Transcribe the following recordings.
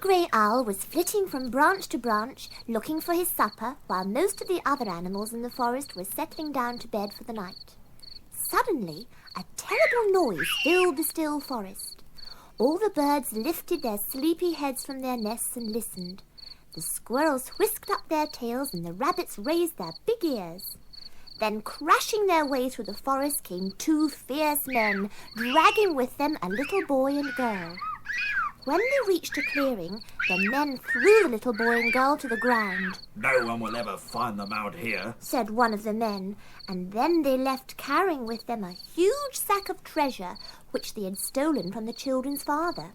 grey owl was flitting from branch to branch, looking for his supper, while most of the other animals in the forest were settling down to bed for the night. Suddenly, a terrible noise filled the still forest. All the birds lifted their sleepy heads from their nests and listened. The squirrels whisked up their tails and the rabbits raised their big ears. Then crashing their way through the forest came two fierce men, dragging with them a little boy and girl. When they reached a clearing, the men threw the little boy and girl to the ground. "No one will ever find them out here," said one of the men, and then they left carrying with them a huge sack of treasure which they had stolen from the children's father.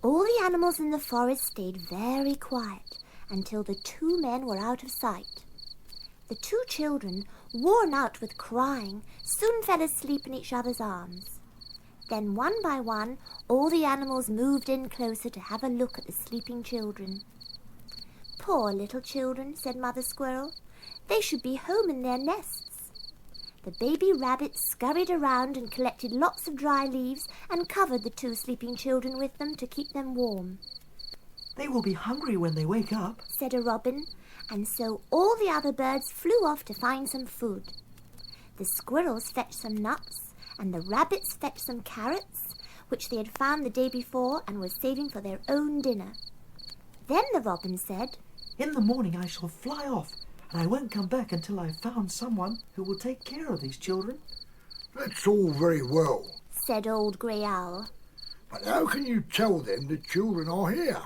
All the animals in the forest stayed very quiet until the two men were out of sight. The two children, worn out with crying, soon fell asleep in each other's arms. Then one by one, all the animals moved in closer to have a look at the sleeping children. "Poor little children," said Mother Squirrel. "They should be home in their nests." The baby rabbits scurried around and collected lots of dry leaves and covered the two sleeping children with them to keep them warm. "They will be hungry when they wake up," said a robin, and so all the other birds flew off to find some food. The squirrels fetched some nuts, and the rabbits fetched some carrots, which they had found the day before and were saving for their own dinner. Then the robin said, "In the morning I shall fly off, and I won't come back until I've found someone who will take care of these children." "That's all very well," said Old Grey Owl. "but how can you tell them the children are here?"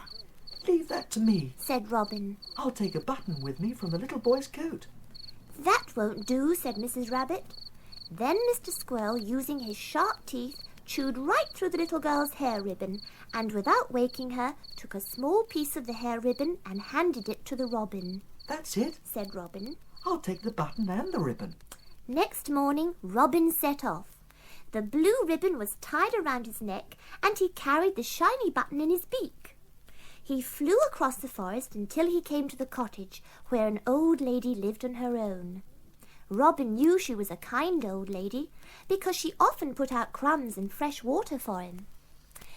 "Leave that to me," said Robin. "I'll take a button with me from the little boy's coat." "That won't do," said Mrs. Rabbit. Then Mr. Squirrel, using his sharp teeth, chewed right through the little girl's hair ribbon, and without waking her, took a small piece of the hair ribbon and handed it to the robin. "That's it," said Robin. "I'll take the button and the ribbon." Next morning, Robin set off. The blue ribbon was tied around his neck, and he carried the shiny button in his beak. He flew across the forest until he came to the cottage where an old lady lived on her own. Robin knew she was a kind old lady, because she often put out crumbs and fresh water for him.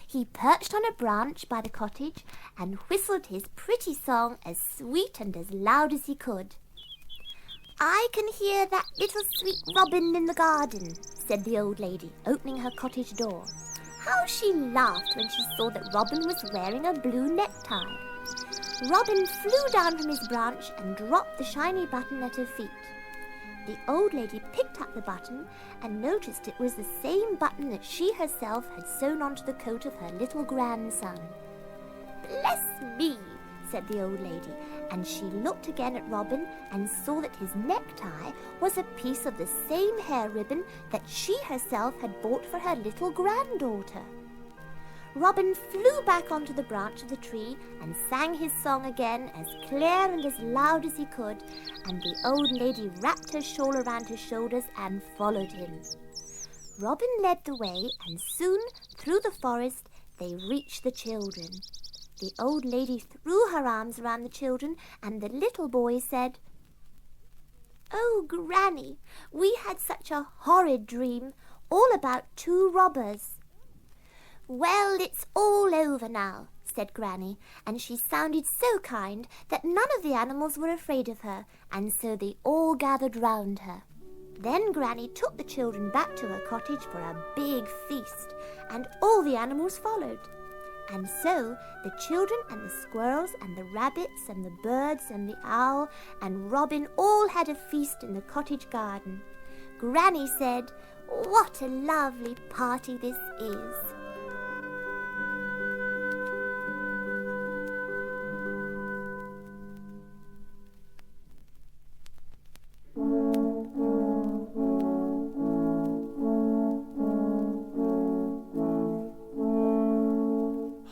He perched on a branch by the cottage and whistled his pretty song as sweet and as loud as he could. "I can hear that little sweet robin in the garden," said the old lady, opening her cottage door. How she laughed when she saw that Robin was wearing a blue necktie. Robin flew down from his branch and dropped the shiny button at her feet. The old lady picked up the button and noticed it was the same button that she herself had sewn onto the coat of her little grandson. "Bless me," said the old lady, and she looked again at Robin and saw that his necktie was a piece of the same hair ribbon that she herself had bought for her little granddaughter. Robin flew back onto the branch of the tree and sang his song again as clear and as loud as he could, and the old lady wrapped her shawl around his shoulders and followed him. Robin led the way, and soon, through the forest, they reached the children. The old lady threw her arms around the children, and the little boy said, "Oh, Granny, we had such a horrid dream, all about two robbers." "Well, it's all over now," said Granny, and she sounded so kind that none of the animals were afraid of her, and so they all gathered round her. Then Granny took the children back to her cottage for a big feast, and all the animals followed. And so the children and the squirrels and the rabbits and the birds and the owl and Robin all had a feast in the cottage garden. Granny said, "What a lovely party this is."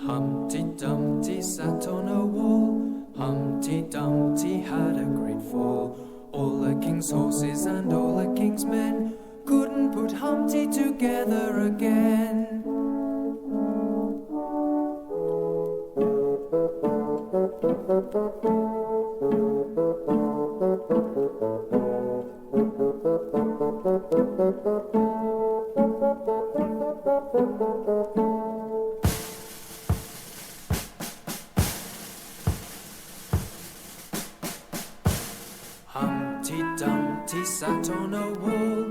Humpty Dumpty sat on a wall. Humpty Dumpty had a great fall. All the king's horses and all the king's men couldn't put Humpty together again. sat on a wall.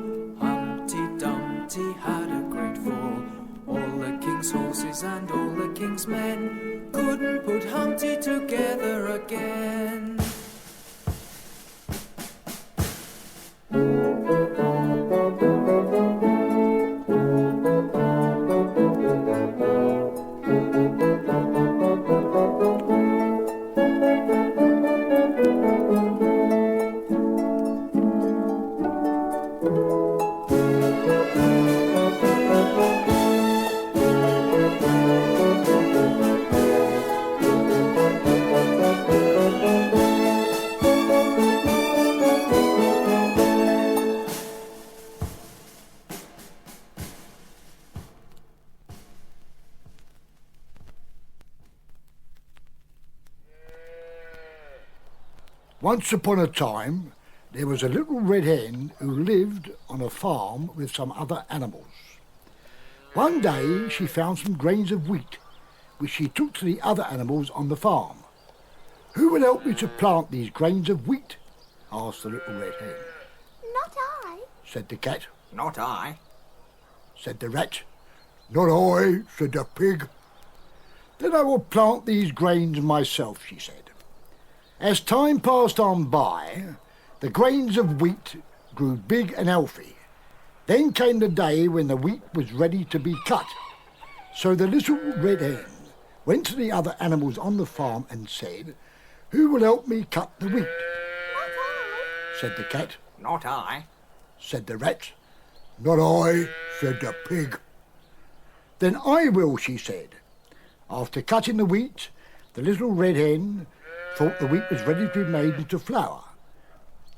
Humpty Dumpty had a great fall. All the king's horses and all the king's men couldn't put Humpty together again. Once upon a time, there was a little red hen who lived on a farm with some other animals. One day she found some grains of wheat, which she took to the other animals on the farm. "Who will help me to plant these grains of wheat?" asked the little red hen. Not I, Said the cat. Not I. Said the rat. "Not I," said the pig. "Then I will plant these grains myself," she said. As time passed on by, the grains of wheat grew big and healthy. Then came the day when the wheat was ready to be cut. So the little red hen went to the other animals on the farm and said, "Who will help me cut the wheat?" not I, Said the cat. Not I. Said the rat. "Not I," said the pig. "Then I will," she said. After cutting the wheat, the little red hen thought the wheat was ready to be made into flour.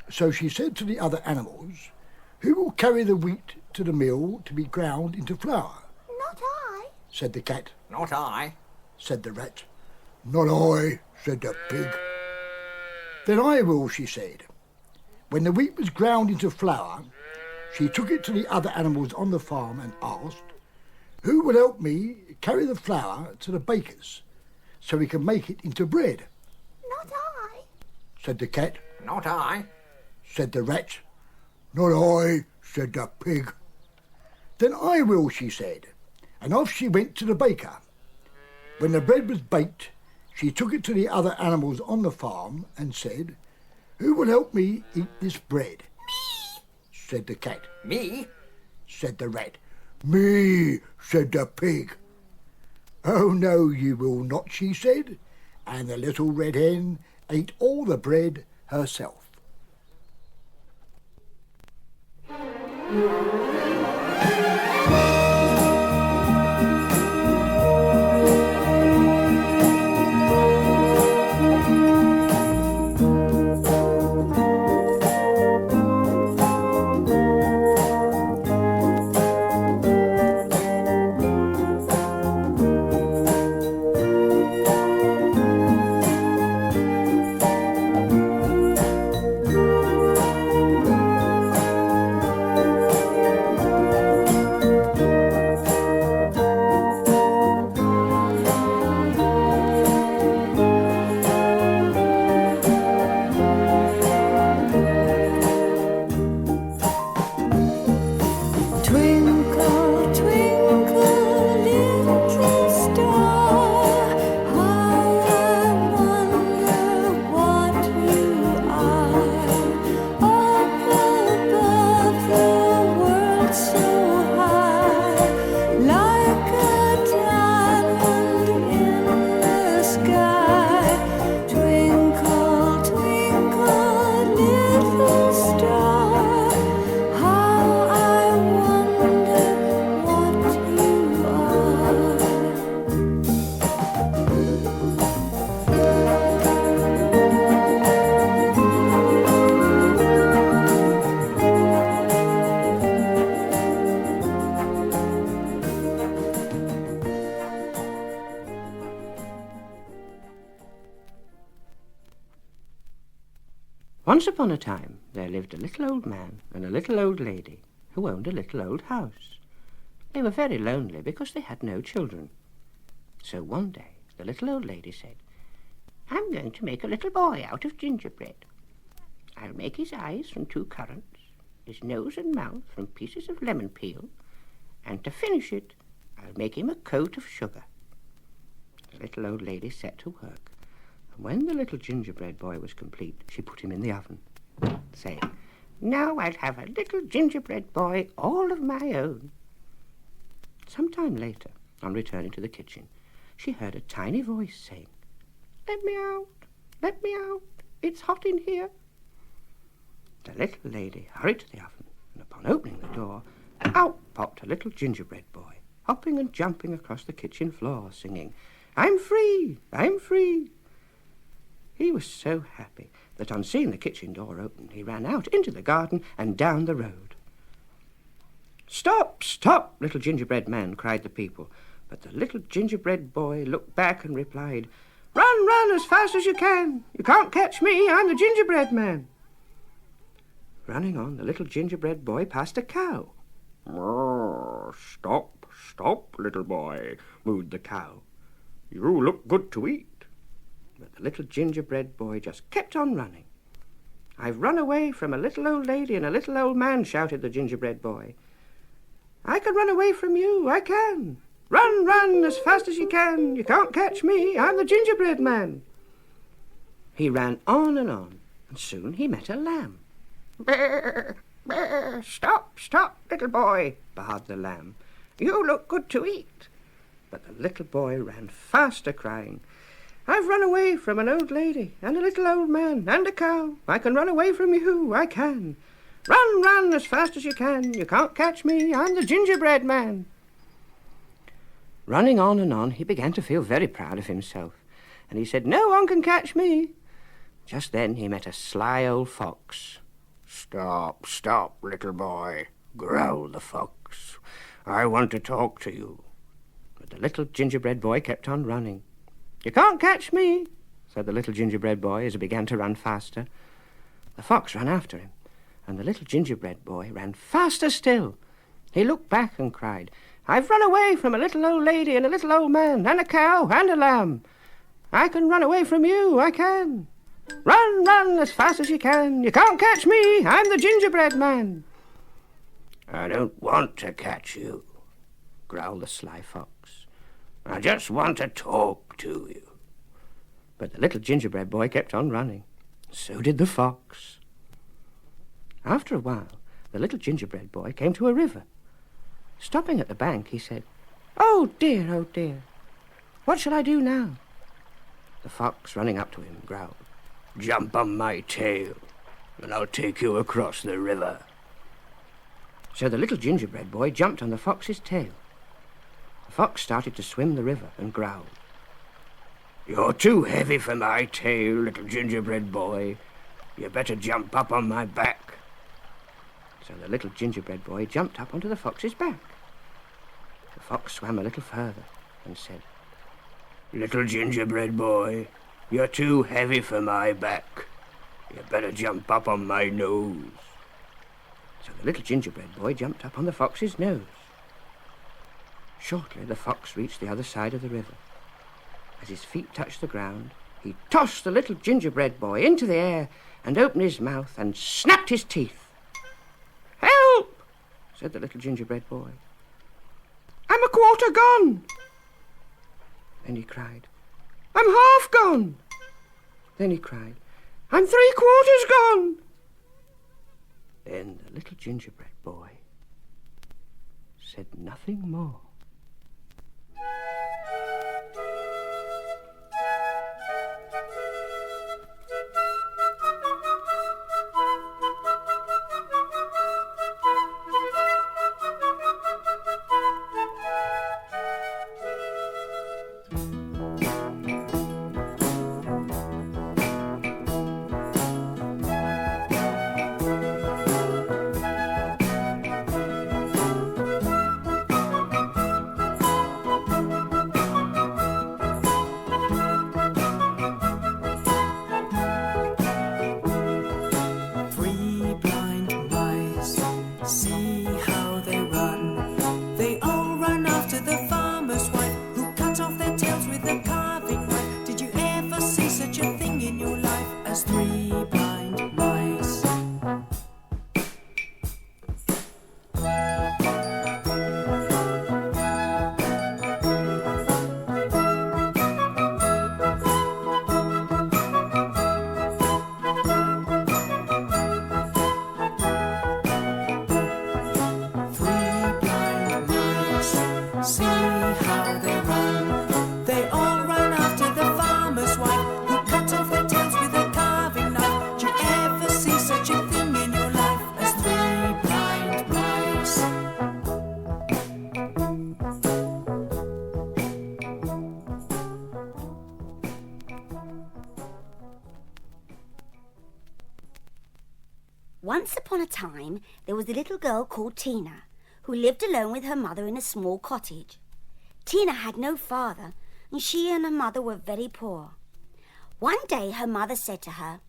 So she said to the other animals, "Who will carry the wheat to the mill to be ground into flour?" not I, Said the cat. Not I. Said the rat. "Not I," said the pig. "Then I will," she said. When the wheat was ground into flour, she took it to the other animals on the farm and asked, "Who will help me carry the flour to the baker's so we can make it into bread?" not I, Said the cat. Not I. Said the rat. "Not I," said the pig. "Then I will," she said, and off she went to the baker. When the bread was baked, she took it to the other animals on the farm and said, "Who will help me eat this bread?" "Me," said the cat. Me? Said the rat. "Me," said the pig. "Oh, no, you will not," she said, and the little red hen ate all the bread herself. Twinkle, twinkle, little star, how I wonder what you are. Up above the world so high, like a diamond in the sky. Twinkle, twinkle, little star, how I wonder what you are. Once upon a time there lived a little old man and a little old lady who owned a little old house. They were very lonely because they had no children. So one day the little old lady said, "I'm going to make a little boy out of gingerbread. I'll make his eyes from 2 currants his nose and mouth from pieces of lemon peel, and to finish it, I'll make him a coat of sugar." The little old lady set to work, and when the little gingerbread boy was complete, she put him in the oven, saying, "Now I'll have a little gingerbread boy all of my own." Some time later, on returning to the kitchen, she heard a tiny voice saying, "Let me out, let me out, it's hot in here." The little lady hurried to the oven, and upon opening the door, out popped a little gingerbread boy, hopping and jumping across the kitchen floor, singing, "I'm free, I'm free." He was so happy that on seeing the kitchen door open, he ran out into the garden and down the road. "Stop, stop, little gingerbread man," cried the people, but the little gingerbread boy looked back and replied, "Run, run as fast as you can. You can't catch me, I'm the gingerbread man." Running on, the little gingerbread boy passed a cow. "Stop, stop, little boy," mooed the cow. "You look good to eat." But the little gingerbread boy just kept on running. "I've run away from a little old lady and a little old man," shouted the gingerbread boy. "I can run away from you, I can. Run, run as fast as you can. You can't catch me, I'm the gingerbread man." He ran on, and soon he met a lamb. "Brr, brr, stop, stop, little boy," baaed the lamb. "You look good to eat." But the little boy ran faster, crying, "I've run away from an old lady and a little old man and a cow. I can run away from you, I can. Run, run as fast as you can. You can't catch me, I'm the gingerbread man." Running on and on, he began to feel very proud of himself, and he said, "No one can catch me." Just then he met a sly old fox. "Stop, stop, little boy," growled the fox. "I want to talk to you." But the little gingerbread boy kept on running. "You can't catch me," said the little gingerbread boy as he began to run faster. The fox ran after him, and the little gingerbread boy ran faster still. He looked back and cried, "I've run away from a little old lady and a little old man and a cow and a lamb. I can run away from you, I can. Run, run as fast as you can. You can't catch me, I'm the gingerbread man." "I don't want to catch you," growled the sly fox. "I just want to talk to you." But the little gingerbread boy kept on running. So did the fox. After a while, the little gingerbread boy came to a river. Stopping at the bank, he said, oh dear, what shall I do now?" The fox, running up to him, growled, "Jump on my tail, and I'll take you across the river." So the little gingerbread boy jumped on the fox's tail. The fox started to swim the river and growled, "You're too heavy for my tail, little gingerbread boy. You better jump up on my back." So the little gingerbread boy jumped up onto the fox's back. The fox swam a little further and said, "Little gingerbread boy, you're too heavy for my back. You better jump up on my nose." So the little gingerbread boy jumped up on the fox's nose. Shortly, the fox reached the other side of the river. As his feet touched the ground, he tossed the little gingerbread boy into the air and opened his mouth and snapped his teeth. "Help!" said the little gingerbread boy. "I'm a quarter gone." Then he cried, "I'm half gone." Then he cried, "I'm 3/4 gone." Then the little gingerbread boy said nothing more. Once upon a time, there was a little girl called Tina, who lived alone with her mother in a small cottage. Tina had no father, and she and her mother were very poor. One day her mother said to her,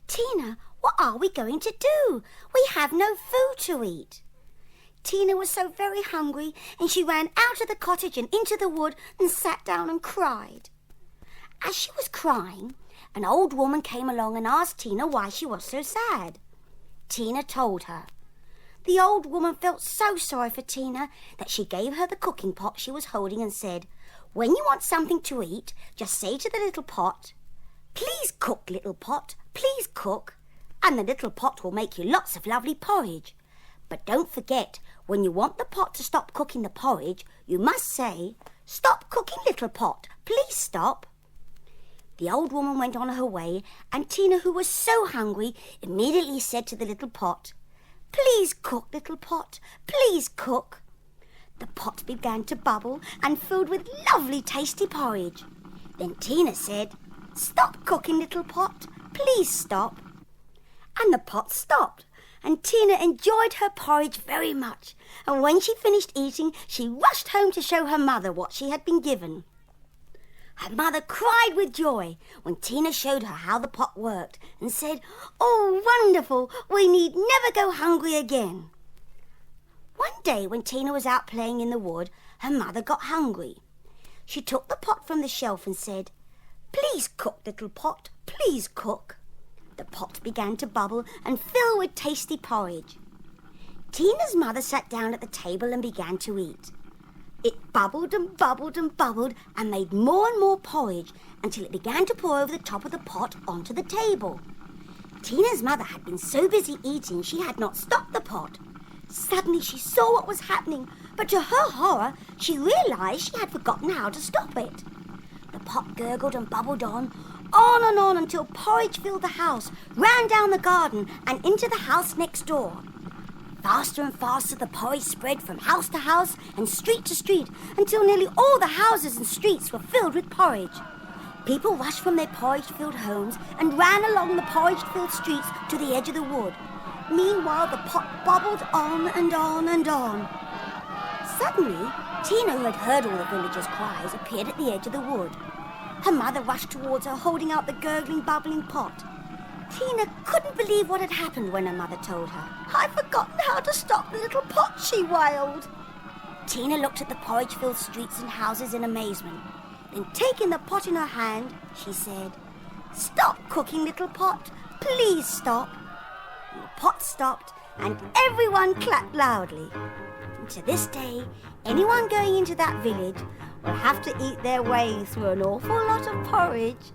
"Tina, what are we going to do? We have no food to eat." Tina was so very hungry, and she ran out of the cottage and into the wood and sat down and cried. As she was crying, an old woman came along and asked Tina why she was so sad. Tina told her. The old woman felt so sorry for Tina that she gave her the cooking pot she was holding and said, "When you want something to eat, just say to the little pot, 'Please cook, little pot, please cook,' and the little pot will make you lots of lovely porridge. But don't forget, when you want the pot to stop cooking the porridge, you must say, 'Stop cooking, little pot, please stop.'" The old woman went on her way, and Tina, who was so hungry, immediately said to the little pot, "Please cook, little pot, please cook." The pot began to bubble and filled with lovely tasty porridge. Then Tina said, "Stop cooking, little pot, please stop." And the pot stopped, and Tina enjoyed her porridge very much, and when she finished eating, she rushed home to show her mother what she had been given. Her mother cried with joy when Tina showed her how the pot worked and said, "Oh, wonderful! We need never go hungry again." One day when Tina was out playing in the wood, her mother got hungry. She took the pot from the shelf and said, "Please cook, little pot, please cook." The pot began to bubble and fill with tasty porridge. Tina's mother sat down at the table and began to eat. It bubbled and bubbled and bubbled and made more and more porridge until it began to pour over the top of the pot onto the table. Tina's mother had been so busy eating she had not stopped the pot. Suddenly she saw what was happening, but to her horror she realized she had forgotten how to stop it. The pot gurgled and bubbled on and on until porridge filled the house, ran down the garden and into the house next door. Faster and faster the porridge spread from house to house and street to street until nearly all the houses and streets were filled with porridge. People rushed from their porridge-filled homes and ran along the porridge-filled streets to the edge of the wood. Meanwhile, the pot bubbled on and on and on. Suddenly, Tina, who had heard all the villagers' cries, appeared at the edge of the wood. Her mother rushed towards her, holding out the gurgling, bubbling pot. Tina couldn't believe what had happened when her mother told her. "I've forgotten how to stop the little pot," she wailed. Tina looked at the porridge-filled streets and houses in amazement. Then, taking the pot in her hand, she said, "Stop cooking, little pot, please stop." And the pot stopped, and everyone clapped loudly. And to this day, anyone going into that village will have to eat their way through an awful lot of porridge.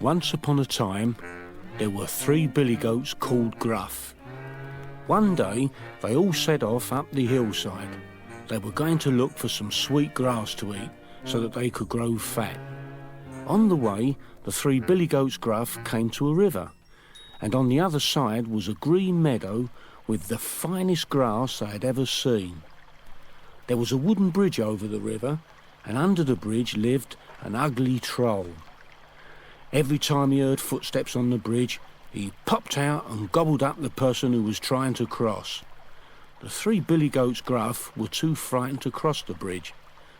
Once upon a time, there were 3 billy goats called Gruff. One day, they all set off up the hillside. They were going to look for some sweet grass to eat so that they could grow fat. On the way, the 3 billy goats Gruff came to a river, and on the other side was a green meadow with the finest grass they had ever seen. There was a wooden bridge over the river, and under the bridge lived an ugly troll. Every time he heard footsteps on the bridge, he popped out and gobbled up the person who was trying to cross. The 3 billy goats Gruff were too frightened to cross the bridge,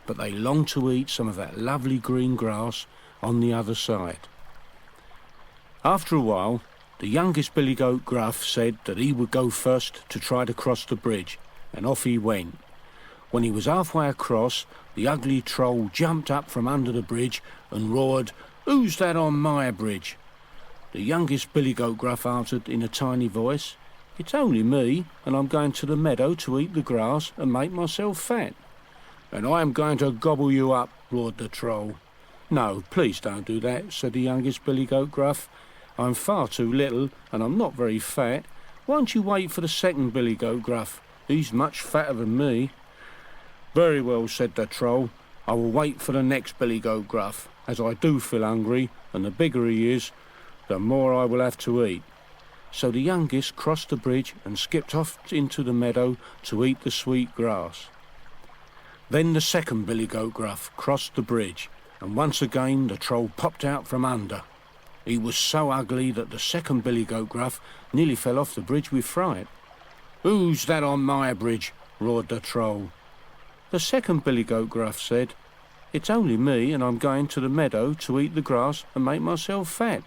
but they longed to eat some of that lovely green grass on the other side. After a while, the youngest billy goat Gruff said that he would go first to try to cross the bridge, and off he went. When he was halfway across, the ugly troll jumped up from under the bridge and roared, "Who's that on my bridge?" The youngest billy goat Gruff answered in a tiny voice, "It's only me, and I'm going to the meadow to eat the grass and make myself fat." "And I am going to gobble you up," roared the troll. "No, please don't do that," said the youngest billy goat Gruff. "I'm far too little, and I'm not very fat. Won't you wait for the second billy goat Gruff? He's much fatter than me." "Very well," said the troll. "I will wait for the next billy goat Gruff, as I do feel hungry, and the bigger he is, the more I will have to eat." So the youngest crossed the bridge and skipped off into the meadow to eat the sweet grass. Then the second billy goat Gruff crossed the bridge, and once again the troll popped out from under. He was so ugly that the second billy goat Gruff nearly fell off the bridge with fright. "Who's that on my bridge?" roared the troll. The second billy goat Gruff said, "It's only me, and I'm going to the meadow to eat the grass and make myself fat."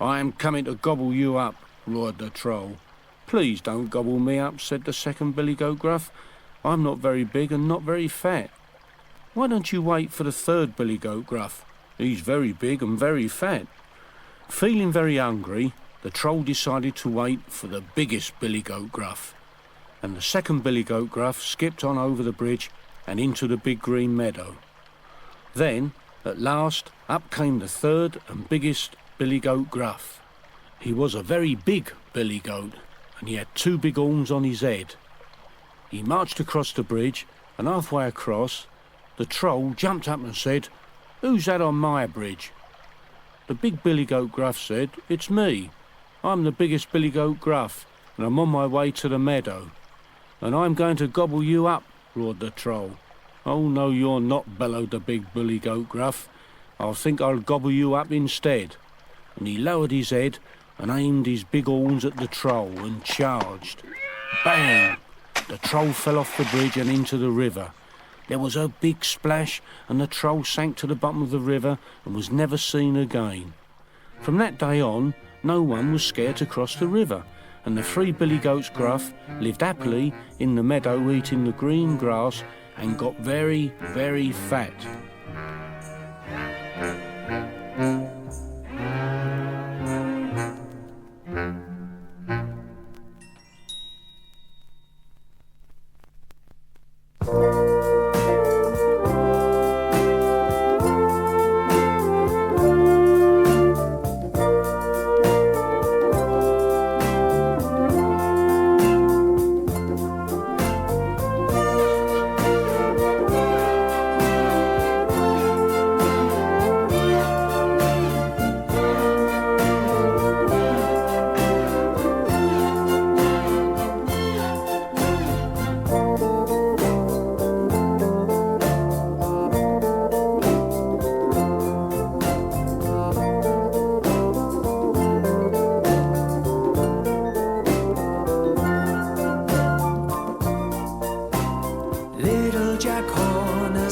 "I am coming to gobble you up," roared the troll. "Please don't gobble me up," said the second billy goat Gruff. "I'm not very big and not very fat." "Why don't you wait for the third billy goat Gruff? He's very big and very fat." Feeling very hungry, the troll decided to wait for the biggest billy goat Gruff. And the second billy goat Gruff skipped on over the bridge and into the big green meadow. Then, at last, up came the third and biggest billy goat Gruff. He was a very big billy goat, and he had 2 big horns on his head. He marched across the bridge, and halfway across, the troll jumped up and said, "Who's that on my bridge?" The big billy goat Gruff said, "It's me. I'm the biggest billy goat Gruff, and I'm on my way to the meadow." "And I'm going to gobble you up," roared the troll. "Oh, no, you're not," bellowed the big billy goat Gruff. "I think I'll gobble you up instead." And he lowered his head and aimed his big horns at the troll and charged. Bang! The troll fell off the bridge and into the river. There was a big splash, and the troll sank to the bottom of the river and was never seen again. From that day on, no one was scared to cross the river, and the 3 billy goats Gruff lived happily in the meadow eating the green grass and got very, very fat.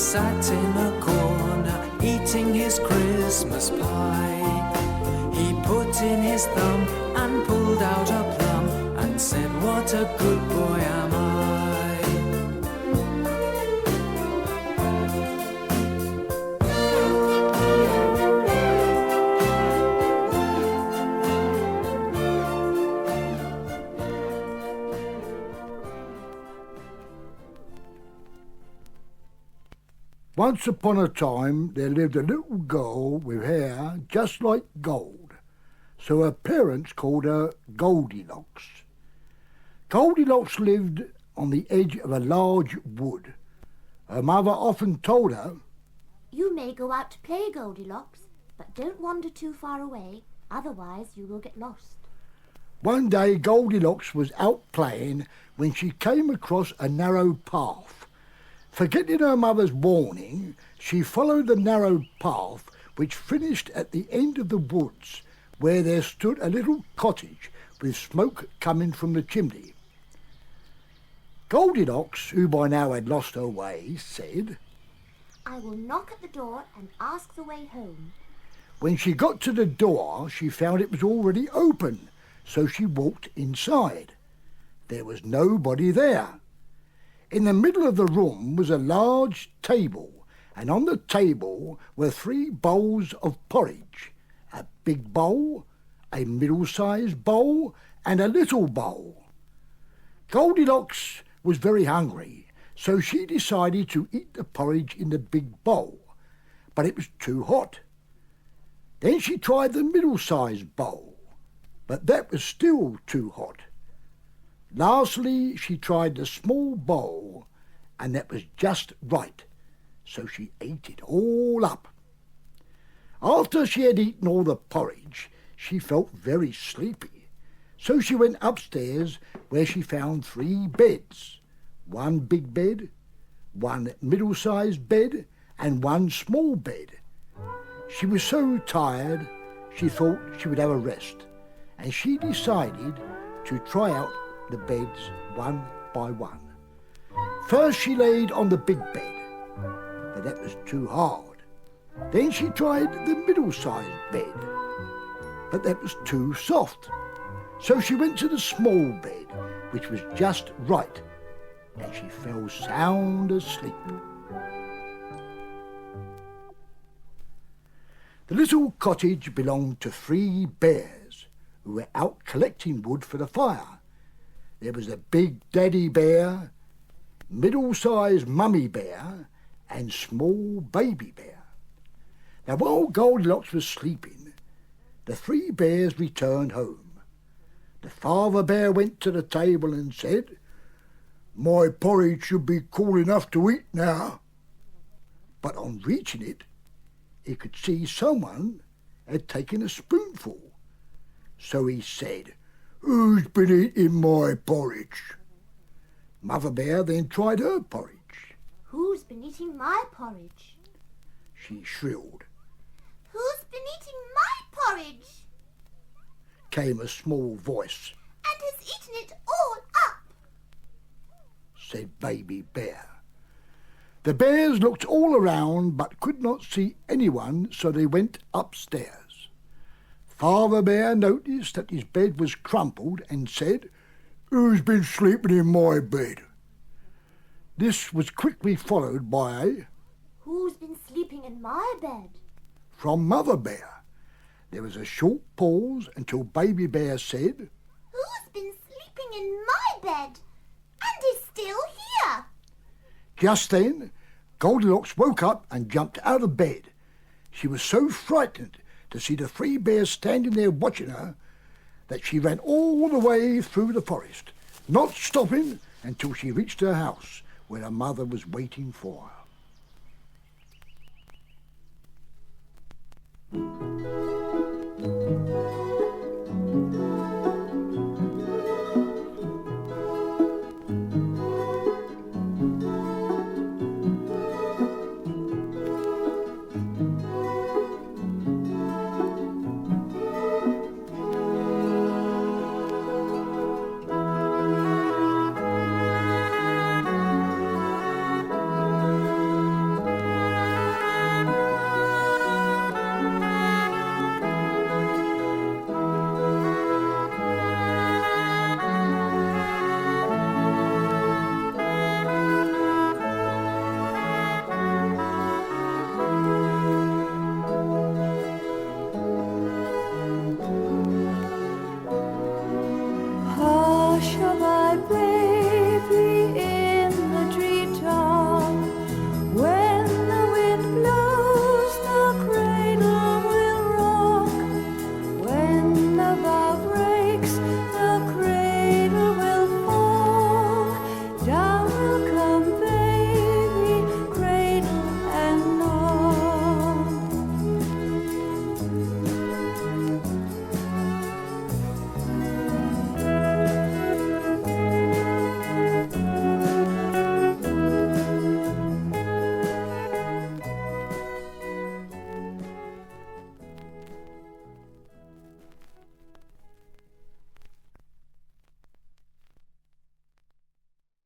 sat in a corner eating his Christmas pie. He put in his thumb and pulled out a plum and said, "What a good boy am I." Once upon a time there lived a little girl with hair just like gold, so her parents called her Goldilocks. Goldilocks lived on the edge of a large wood. Her mother often told her, You may go out to play, Goldilocks, but don't wander too far away, otherwise you will get lost. One day Goldilocks was out playing when she came across a narrow path. Forgetting her mother's warning, she followed the narrow path which finished at the end of the woods, where there stood a little cottage with smoke coming from the chimney. Goldilocks, who by now had lost her way, said, I will knock at the door and ask the way home. When she got to the door, she found it was already open, so she walked inside. There was nobody there. In the middle of the room was a large table, and on the table were 3 bowls of porridge, a big bowl, a middle-sized bowl, and a little bowl. Goldilocks was very hungry, so she decided to eat the porridge in the big bowl, but it was too hot. Then she tried the middle-sized bowl, but that was still too hot. Lastly, she tried the small bowl, and that was just right, so she ate it all up. After she had eaten all the porridge, she felt very sleepy, so she went upstairs where she found 3 beds, 1 big bed, 1 middle-sized bed, and 1 small bed. She was so tired, she thought she would have a rest, and she decided to try out the beds one by one. First she laid on the big bed, but that was too hard. Then she tried the middle-sized bed, but that was too soft. So she went to the small bed, which was just right, and she fell sound asleep. The little cottage belonged to 3 bears, who were out collecting wood for the fire. There was a big daddy bear, middle-sized mummy bear, and small baby bear. Now while Goldilocks was sleeping, the 3 bears returned home. The father bear went to the table and said, My porridge should be cool enough to eat now. But on reaching it, he could see someone had taken a spoonful. So he said, Who's been eating my porridge? Mother Bear then tried her porridge. Who's been eating my porridge? She shrilled. Who's been eating my porridge? Came a small voice. And has eaten it all up, said Baby Bear. The bears looked all around but could not see anyone, so they went upstairs. Father Bear noticed that his bed was crumpled and said, Who's been sleeping in my bed? This was quickly followed by a Who's been sleeping in my bed? from Mother Bear. There was a short pause until Baby Bear said, Who's been sleeping in my bed and is still here? Just then, Goldilocks woke up and jumped out of bed. She was so frightened to see the 3 bears standing there watching her that she ran all the way through the forest, not stopping until she reached her house, where her mother was waiting for her.